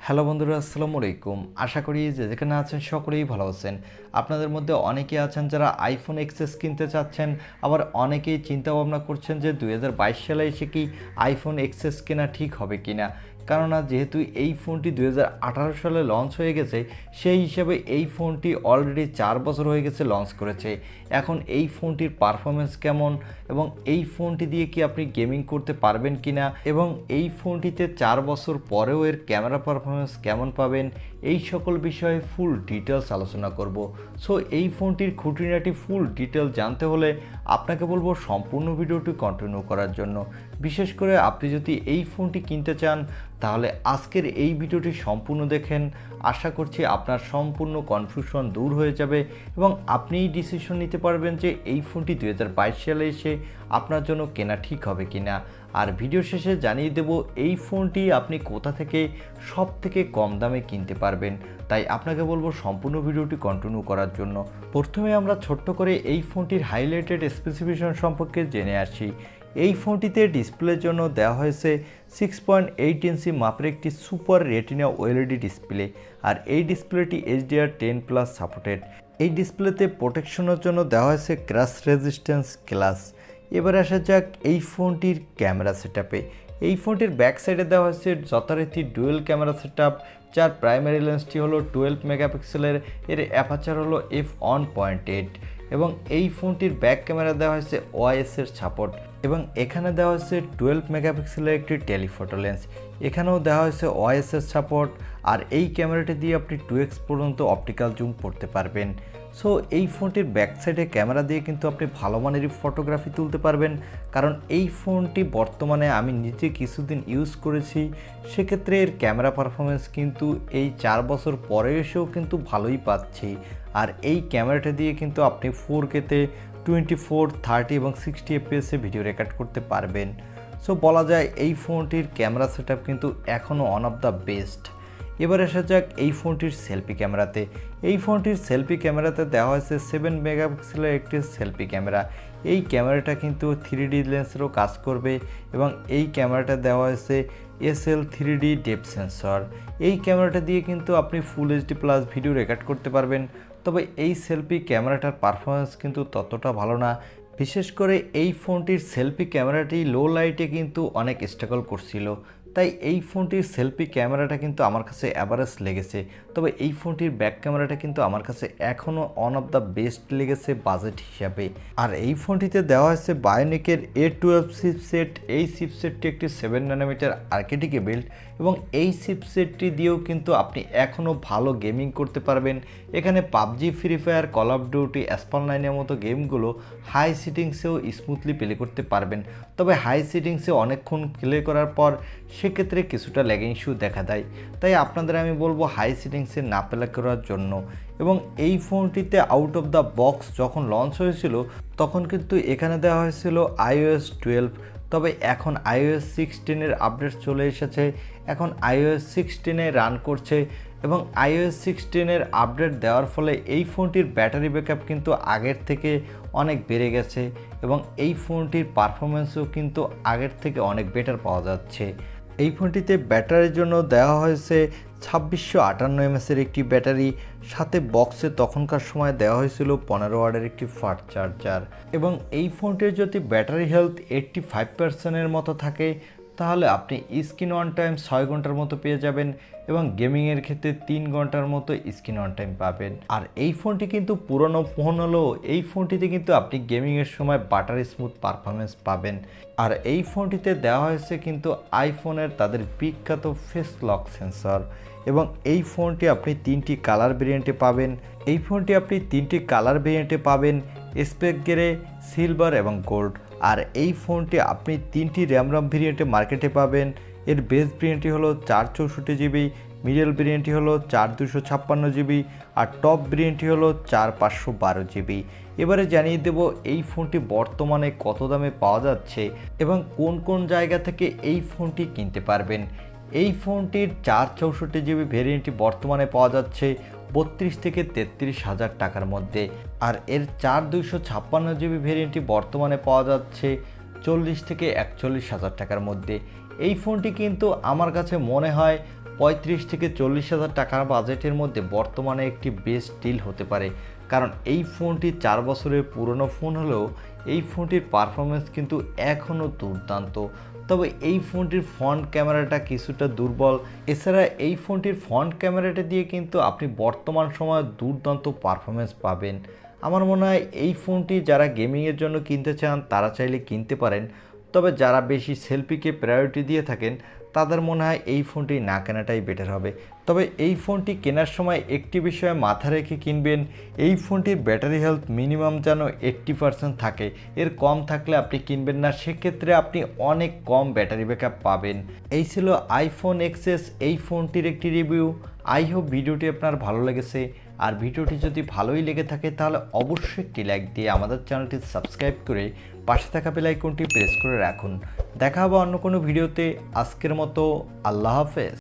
Hello বন্ধুরা, আসসালামু আলাইকুম। আশা করি যে যেখানে আছেন সকলেই ভালো আছেন। আপনাদের মধ্যে অনেকেই আছেন যারা আইফোন এক্সএস কিনতে চাচ্ছেন, আবার অনেকেই চিন্তা ভাবনা করছেন যে 2022 সালে এসে কি আইফোন এক্সএস কেনা ঠিক হবে কিনা। কেননা যেহেতু এই ফোনটি 2018 সালে লঞ্চ হয়ে গেছে, সেই হিসাবে এই ফোনটি অলরেডি 4 বছর হয়ে গেছে লঞ্চ করেছে। এখন এই ফোনটির পারফরমেন্স কেমন এবং এই ফোনটি দিয়ে কি আপনি গেমিং করতে পারবেন কিনা এবং এই ফোনটিতে 4 বছর পরেও এর ক্যামেরা পারফরমেন্স কেমন পাবেন, এই সকল বিষয়ে ফুল ডিটেলস আলোচনা করব। সো এই ফোনটির খুঁটিনাটি ফুল ডিটেল জানতে হলে আপনাকে বলবো সম্পূর্ণ ভিডিওটি কন্টিনিউ করার জন্য। বিশেষ করে আপনি যদি এই ফোনটি কিনতে চান তাহলে আজকের এই ভিডিওটি সম্পূর্ণ দেখেন। আশা করছি আপনার সম্পূর্ণ কনফিউশন দূর হয়ে যাবে এবং আপনিই ডিসিশন নিতে পারবেন যে এই ফোনটি 2022 সালে এসে আপনার জন্য কেনা ঠিক হবে কিনা। আর ভিডিও শেষে জানিয়ে দেব এই ফোনটি আপনি কোথা থেকে সব থেকে কম দামে কিনতে পারবেন। তাই আপনাকে বলবো সম্পূর্ণ ভিডিওটি কন্টিনিউ করার জন্য। প্রথমে আমরা ছোট্ট করে এই ফোনটির হাইলাইটেড স্পেসিফিকেশন সম্পর্কে জেনে আসি। এই ফোনটিতে ডিসপ্লের জন্য দেওয়া হয়েছে 6.8 ইঞ্চি মাপের একটি সুপার রেটিনা ওএলইডি ডিসপ্লে, আর এই ডিসপ্লেটি HDR10+ সাপোর্টেড। এই ডিসপ্লেতে প্রোটেকশনের জন্য দেওয়া হয়েছে ক্র্যাশ রেজিস্ট্যান্স গ্লাস। এবার আসা যাক এই ফোনটির ক্যামেরা সেটআপে। এই ফোনটির ব্যাক সাইডে দেওয়া হয়েছে যথারীতি ডুয়েল ক্যামেরা সেটআপ, যার প্রাইমারি লেন্সটি হলো 12 মেগাপিক্সেলের, এর অ্যাপারচার হলো f1.8 এবং এই ফোনটির ব্যাক ক্যামেরা দেওয়া হয়েছে ওআইএস এর সাপোর্ট এবং এখানে দেওয়া হয়েছে 12 মেগাপিক্সেলের একটি টেলিফোটো লেন্স। এখানেও দেওয়া হয়েছে ওআইএস এর সাপোর্ট, আর এই ক্যামেরাটি দিয়ে আপনি 2x পর্যন্ত অপটিক্যাল জুম করতে পারবেন। সো এই ফোনটির ব্যাক সাইডে ক্যামেরা দিয়ে কিন্তু আপনি ভালো মানেরই ফটোগ্রাফি তুলতে পারবেন, কারণ এই ফোনটি বর্তমানে আমি নিজে কিছুদিন ইউজ করেছি। সেক্ষেত্রে এর ক্যামেরা পারফরমেন্স কিন্তু এই 4 বছর পরে এসেও কিন্তু ভালোই পাচ্ছি। আর এই ক্যামেরাটা দিয়ে কিন্তু আপনি 4K-তে 24, 30 এবং 60 FPS-এ ভিডিও রেকর্ড করতে পারবেন। সো বলা যায় এই ফোনটির ক্যামেরা সেটআপ কিন্তু এখনও ওয়ান অফ দ্য বেস্ট। এবার আসা যাক এই ফোনটির সেলফি ক্যামেরাতে। এই ফোনটির সেলফি ক্যামেরাতে দেওয়া হয়েছে 7 মেগাপিক্সেলের একটি সেলফি ক্যামেরা। এই ক্যামেরাটা কিন্তু 3D লেন্সেরও কাজ করবে এবং এই ক্যামেরাটা দেওয়া হয়েছে SL3D ডেপথ সেন্সর। এই ক্যামেরাটা দিয়ে কিন্তু আপনি ফুল HD+ ভিডিও রেকর্ড করতে পারবেন। তবে এই সেলফি ক্যামেরাটার পারফরমেন্স কিন্তু ততটা ভালো না। বিশেষ করে এই ফোনটির সেলফি ক্যামেরাটি লো লাইটে কিন্তু অনেক স্ট্রাগল করছিল, তাই এই ফোনটির সেলফি ক্যামেরাটা কিন্তু আমার কাছে অ্যাভারেজ লেগেছে। তবে এই ফোনটির ব্যাক ক্যামেরাটা কিন্তু আমার কাছে এখনও ওয়ান অফ দ্য বেস্ট লেগেছে বাজেট হিসাবে। আর এই ফোনটিতে দেওয়া হয়েছে বায়োনিকের A12 চিপসেট। এই চিপসেটটি একটি 7 ন্যানোমিটার আর্কিটেক্টে বিল্ড এবং এই চিপসেটটি দিয়েও কিন্তু আপনি এখনও ভালো গেমিং করতে পারবেন। এখানে PUBG, Free Fire, Call of Duty, Asphalt 9-এর মতো গেমগুলো হাই সিটিংসেও স্মুথলি প্লে করতে পারবেন। তবে হাই সিটিংসে অনেকক্ষণ প্লে করার পর সেক্ষেত্রে কিছুটা ল্যাগিং ইস্যু দেখা দেয়, তাই আপনাদের আমি বলবো হাই সিটিংসে না প্লে করার জন্য। এবং এই ফোনটিতে আউট অফ দ্য বক্স যখন লঞ্চ হয়েছিল তখন কিন্তু এখানে দেওয়া হয়েছিল iOS 12, তবে এখন iOS 16-এর আপডেট চলে এসেছে। এখন iOS 16-এ রান করছে এবং iOS 16-এর আপডেট দেওয়ার ফলে এই ফোনটির ব্যাটারি ব্যাকআপ কিন্তু আগের থেকে অনেক বেড়ে গেছে এবং এই ফোনটির পারফরমেন্সও কিন্তু আগের থেকে অনেক বেটার পাওয়া যাচ্ছে। এই ফোনটিতে ব্যাটারির জন্য দেওয়া হয়েছে 2658 mAh-এর একটি ব্যাটারি, সাথে বক্সে তখনকার সময় দেওয়া হয়েছিল 15 ওয়াটের একটি ফাস্ট চার্জার। এবং এই ফোনটির যদি ব্যাটারি হেলথ 85%-এর মতো থাকে তাহলে আপনি স্ক্রিন অন টাইম 6 ঘন্টার মতো পেয়ে যাবেন এবং গেমিংয়ের ক্ষেত্রে 3 ঘন্টার মতো স্ক্রিন অন টাইম পাবেন। আর এই ফোনটি কিন্তু পুরনো ফোন হলেও এই ফোনটিতে কিন্তু আপনি গেমিংয়ের সময় বাটার স্মুথ পারফরমেন্স পাবেন। আর এই ফোনটিতে দেওয়া হয়েছে কিন্তু আইফোনের তাদের বিখ্যাত ফেস লক সেন্সর এবং এই ফোনটি আপনি 3টি কালার ভেরিয়েন্টে পাবেন। এই ফোনটি আপনি 3টি কালার ভেরিয়েন্টে পাবেন, স্পেক গ্রে, সিলভার এবং গোল্ড। আর এই ফোনটি আপনি 3টি র্যাম ভেরিয়েন্টে মার্কেটে পাবেন। এর বেস ভেরিয়েন্টটি হলো 464GB, মিডল ভেরিয়েন্টটি হলো 4256GB আর টপ ভেরিয়েন্টটি হলো 4512GB। এবারে জানিয়ে দেব এই ফোনটি বর্তমানে কত দামে পাওয়া যাচ্ছে এবং কোন কোন জায়গা থেকে এই ফোনটি কিনতে পারবেন। এই ফোনটির 464GB ভেরিয়েন্টটি বর্তমানে পাওয়া যাচ্ছে 32 থেকে 33 হাজার টাকার মধ্যে, আর এর 4256GB ভেরিয়েন্টটি বর্তমানে পাওয়া যাচ্ছে 40 থেকে 41 হাজার টাকার মধ্যে। এই ফোনটি কিন্তু আমার কাছে মনে হয় 35 থেকে 40,000 টাকার বাজেটের মধ্যে বর্তমানে একটি বেস্ট ডিল হতে পারে। কারণ এই ফোনটি 4 বছরের পুরনো ফোন হলেও এই ফোনটির পারফরমেন্স কিন্তু এখনও দুর্দান্ত। তবে এই ফোনটির ফ্রন্ট ক্যামেরাটা কিছুটা দুর্বল। এছাড়া এই ফোনটির ফ্রন্ট ক্যামেরাটা দিয়ে কিন্তু আপনি বর্তমান সময়ে দুর্দান্ত পারফরমেন্স পাবেন। আমার মনে হয় এই ফোনটি যারা গেমিংয়ের জন্য কিনতে চান তারা চাইলে কিনতে পারেন। তবে যারা বেশি সেলফিকে প্রায়োরিটি দিয়ে থাকেন তাদের মনে হয় এই ফোনটি না কেনাটাই বেটার হবে। তবে এই ফোনটি কেনার সময় একটি বিষয়ে মাথা রেখে কিনবেন, এই ফোনটির ব্যাটারি হেলথ মিনিমাম যেন 80% থাকে। এর কম থাকলে আপনি কিনবেন না, সেক্ষেত্রে আপনি অনেক কম ব্যাটারি ব্যাকআপ পাবেন। এই ছিল আইফোন এক্সএস এই ফোনটির একটি রিভিউ। আই হোপ ভিডিওটি আপনার ভালো লেগেছে। আর ভিডিওটি যদি ভালোই লেগে থাকে তাহলে অবশ্যই একটি লাইক দিয়ে আমাদের চ্যানেলটি সাবস্ক্রাইব করে পাশে থাকা বেল আইকনটি প্রেস করে রাখুন। দেখা হবে অন্য কোনো ভিডিওতে। আজকের মতো আল্লাহ হাফেজ।